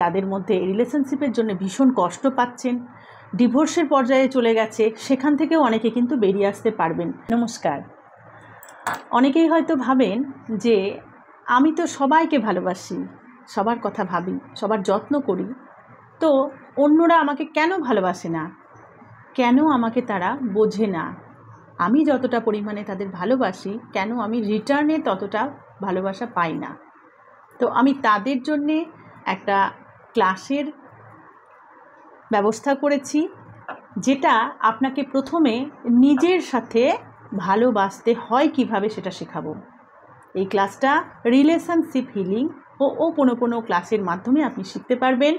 তাদের মধ্যে রিলেশনশিপের জন্য ভীষণ কষ্ট পাচ্ছেন, ডিভোর্সের পর্যায়ে চলে গেছে, সেখান থেকেও অনেকে কিন্তু বেরিয়ে আসতে পারবেন। নমস্কার। অনেকেই হয়তো ভাবেন যে আমি তো সবাইকে ভালোবাসি, সবার কথা ভাবি, সবার যত্ন করি, তো অন্যরা আমাকে কেন ভালোবাসে না, কেন আমাকে তারা বোঝে না, আমি যতটা পরিমাণে তাদের ভালোবাসি কেন আমি রিটার্নে ততটা ভালোবাসা পাই না। তো আমি তাদের জন্যে একটা ক্লাসের ব্যবস্থা করেছি, যেটা আপনাকে প্রথমে নিজের সাথে ভালোবাসতে হয় কিভাবে সেটা শেখাবো। এই ক্লাসটা রিলেশনশিপ হিলিং ও হোপোনোপোনো ক্লাসের মাধ্যমে আপনি শিখতে পারবেন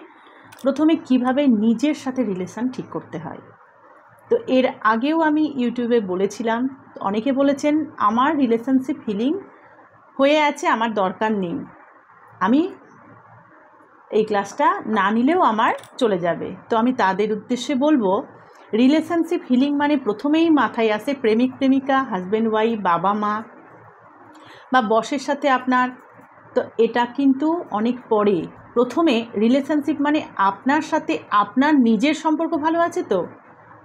প্রথমে কিভাবে নিজের সাথে রিলেশন ঠিক করতে হয়। তো এর আগেও আমি ইউটিউবে বলেছিলাম, অনেকে বলেছেন আমার রিলেশনশিপ হিলিং হয়ে আছে, আমার দরকার নেই, আমি এই ক্লাসটা না নিলেও আমার চলে যাবে। তো আমি তাদের উদ্দেশ্যে বলবো, রিলেশনশিপ হিলিং মানে প্রথমেই মাথায় আসে প্রেমিক প্রেমিকা, হাজব্যান্ড ওয়াইফ, বাবা মা বা বসের সাথে আপনার। তো এটা কিন্তু অনেক পরে। প্রথমে রিলেশনশিপ মানে আপনার সাথে আপনার নিজের সম্পর্ক ভালো আছে তো,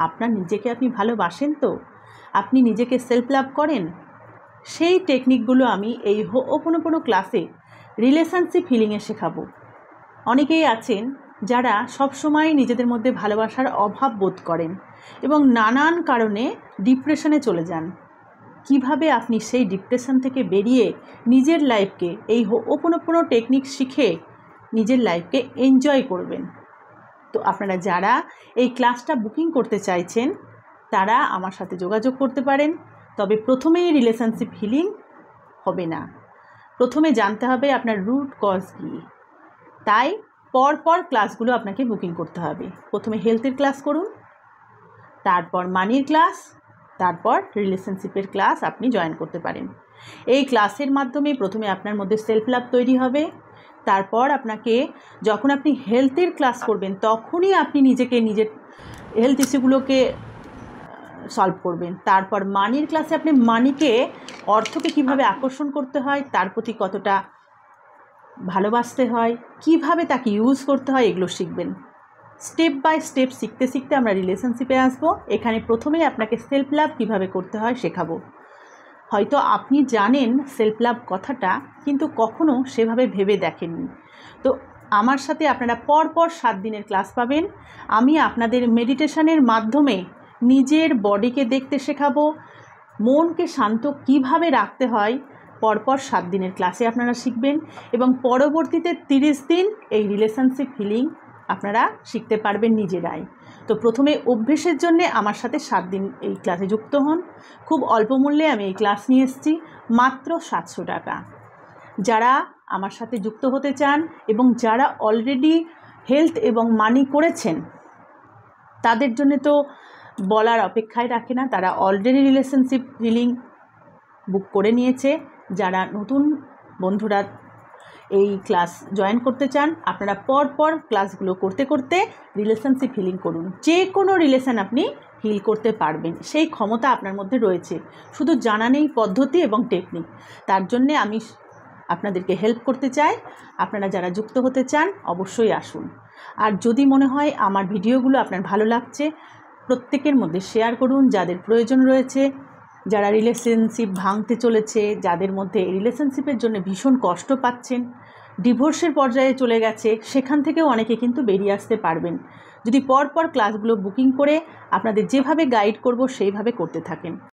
আপনার নিজেকে আপনি ভালোবাসেন তো, আপনি নিজেকে সেলফ লাভ করেন, সেই টেকনিকগুলো আমি এই হোপোনোপোনো ক্লাসে রিলেশনশিপ হিলিংয়ে শেখাবো। অনেকেই আছেন যারা সবসময় নিজেদের মধ্যে ভালোবাসার অভাব বোধ করেন এবং নানান কারণে ডিপ্রেশনে চলে যান। কিভাবে আপনি সেই ডিপ্রেশন থেকে বেরিয়ে নিজের লাইফকে এই হোপোনোপোনো টেকনিক শিখে নিজের লাইফকে এনজয় করবেন। তো আপনারা যারা এই ক্লাসটা বুকিং করতে চাইছেন তারা আমার সাথে যোগাযোগ করতে পারেন। তবে প্রথমেই রিলেশনশিপ হিলিং হবে না, প্রথমে জানতে হবে আপনার রুট কজ কী। তাই পরপর ক্লাসগুলো আপনাকে বুকিং করতে হবে। প্রথমে হেলথের ক্লাস করুন, তারপর মানির ক্লাস, তারপর রিলেশনশিপের ক্লাস আপনি জয়েন করতে পারেন। এই ক্লাসের মাধ্যমে প্রথমে আপনার মধ্যে সেলফ লাভ তৈরি হবে, তারপর আপনাকে যখন আপনি হেলথের ক্লাস করবেন তখনই আপনি নিজেকে নিজের হেলথ ইস্যুগুলোকে সলভ করবেন। তারপর মানির ক্লাসে আপনি মানিকে, অর্থকে কিভাবে আকর্ষণ করতে হয়, তার প্রতি কতটা ভালোবাসতে হয়, কিভাবে তাকে ইউজ করতে হয়, এগুলো শিখবেন। স্টেপ বাই স্টেপ শিখতে শিখতে আমরা রিলেশনশিপে আসবো। এখানে প্রথমেই আপনাকে সেলফ লাভ কীভাবে করতে হয় শেখাবো। হয়তো আপনি জানেন সেলফ লাভ কথাটা, কিন্তু কখনো সেভাবে ভেবে দেখেননি। তো আমার সাথে আপনারা পরপর 7 দিনের ক্লাস পাবেন। আমি আপনাদের মেডিটেশনের মাধ্যমে নিজের বডিকে দেখতে শেখাবো, মনকে শান্ত কিভাবে রাখতে হয় পরপর 7 দিনের ক্লাসে আপনারা শিখবেন এবং পরবর্তীতে 30 দিন এই রিলেশনশিপ হিলিং আপনারা শিখতে পারবেন নিজেরাই। তো প্রথমে অভ্যেসের জন্য আমার সাথে 7 দিন এই ক্লাসে যুক্ত হন। খুব অল্প মূল্যে আমি এই ক্লাস নিয়ে এসেছি, মাত্র 700 টাকা। যারা আমার সাথে যুক্ত হতে চান এবং যারা অলরেডি হেলথ এবং মানি করেছেন তাদের জন্য তো বলার অপেক্ষায় রাখে না, তারা অলরেডি রিলেশনশিপ হিলিং বুক করে নিয়েছে। যারা নতুন বন্ধুরা এই ক্লাস জয়েন করতে চান, আপনারা পরপর ক্লাসগুলো করতে করতে রিলেশনশিপ হিলিং করুন। যে কোনো রিলেশন আপনি হিল করতে পারবেন, সেই ক্ষমতা আপনার মধ্যে রয়েছে, শুধু জানা নেই পদ্ধতি এবং টেকনিক। তার জন্যে আমি আপনাদেরকে হেল্প করতে চাই। আপনারা যারা যুক্ত হতে চান অবশ্যই আসুন। আর যদি মনে হয় আমার ভিডিওগুলো আপনার ভালো লাগছে, প্রত্যেকের মধ্যে শেয়ার করুন যাদের প্রয়োজন রয়েছে, যারা রিলেশনশিপ ভাঙতে চলেছে, যাদের মধ্যে রিলেশনশিপের জন্য ভীষণ কষ্ট পাচ্ছেন, ডিভোর্সের পর্যায়ে চলে গেছে, সেখান থেকেও অনেকে কিন্তু বেরিয়ে আসতে পারবেন যদি পরপর ক্লাসগুলো বুকিং করে আপনাদের যেভাবে গাইড করব সেইভাবে করতে থাকেন।